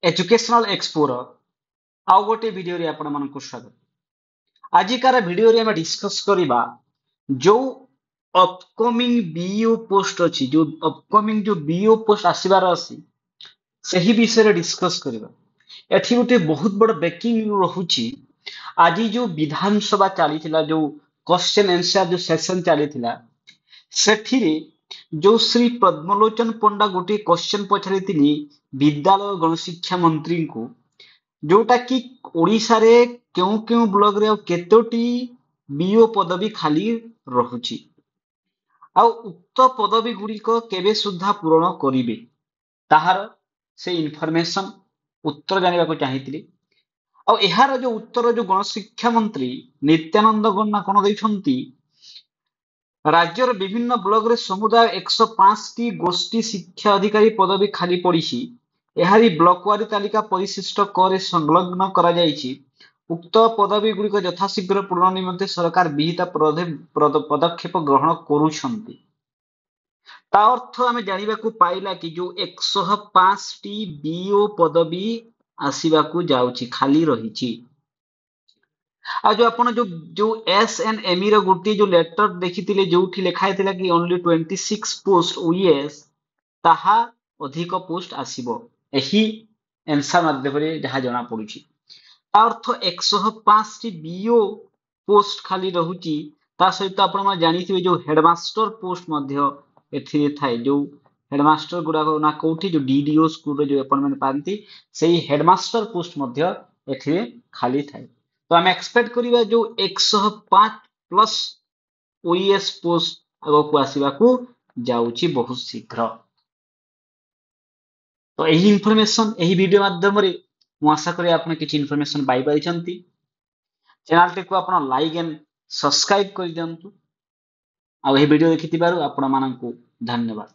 Educational एक्सपोर आउ गोटे video रे आपण मानक स्वागत। आजिकार वीडियो रे हम डिस्कस करिबा जो अपकमिंग बीओ पोस्ट अछि, जो अपकमिंग जो बीओ पोस्ट आसीबार अछि सही विषय रे डिस्कस करिबा। एठी गोटे बहुत बड़ ब्रेकिंग रहुछि। आज जो विधानसभा चलीथिला, जो क्वेश्चन आंसर जो सेशन चलीथिला, सेठिरे जो श्री पद्मलोचन पंडा गोटे क्वेश्चन पचारिथिले विद्यालय गणशिक्षा मंत्री को, जोटा कि ओडिशा रे क्यों क्यों ब्लॉक रे केतोटी बीओ पदवी खाली रहुछि आ उक्त पदवी गुड़िक केबे सुद्धा पूरण करिवे ताहार से इनफॉरमेशन उत्तर जानिबा को चाहिथिली। आ एहार जो उत्तर जो गणशिक्षा मंत्री नित्यानंद गन्ना कोन दैछंती, राज्यर विभिन्न ब्लॉक रे समुदाय 105 टी गोष्ठी शिक्षा अधिकारी पदवी खाली पड़िछि। एहारी ब्लॉक वारी तालिका परिशिष्ट करे संलग्न करा जाइछि। उक्त पदवी गुड़िक यथाशीघ्र पूर्ण निमंते सरकार विहित पदक्षेप ग्रहण करूछंती। ता अर्थ आमे जानिबाकू पाइला कि जो 105 टी बीओ पदवी आसीबाकू जाउछि, खाली रहिछि। आ जो आपण जो एसएनएमई रो गुटी जो लेटर देखिथिले, जोठी लेखा हैतिला कि ओनली 26 पोस्ट ओएस, ताहा अधिक पोस्ट आसीबो एही आंसर माध्यम रे जहा जणा पडुछि। ता अर्थ 105 टी बीओ पोस्ट खाली रहुछि। ता सहित आपण मा जानिथिबे जो हेडमास्टर पोस्ट मध्य एथिरे थाए। जो हेडमास्टर गुडा को ना कोठी जो डीडीओ स्कूल रे जो अपॉइंटमेंट पांती, सेही हेडमास्टर पोस्ट मध्य एथिरे खाली थाए। तो हम एक्सपेक्ट करिबा जो 105 प्लस ओएस पोस्ट आगो को आसीबा को जाउछि बहुत शीघ्र। तो यही इनफॉरमेशन यही वीडियो माध्यम रे मु आशा करी आपने किछि इनफॉरमेशन पाई परिचंती। चैनल टे को आपण लाइक एंड सब्सक्राइब करि दियंतु। आ यही वीडियो देखिथिबारु आपण माननकु धन्यवाद।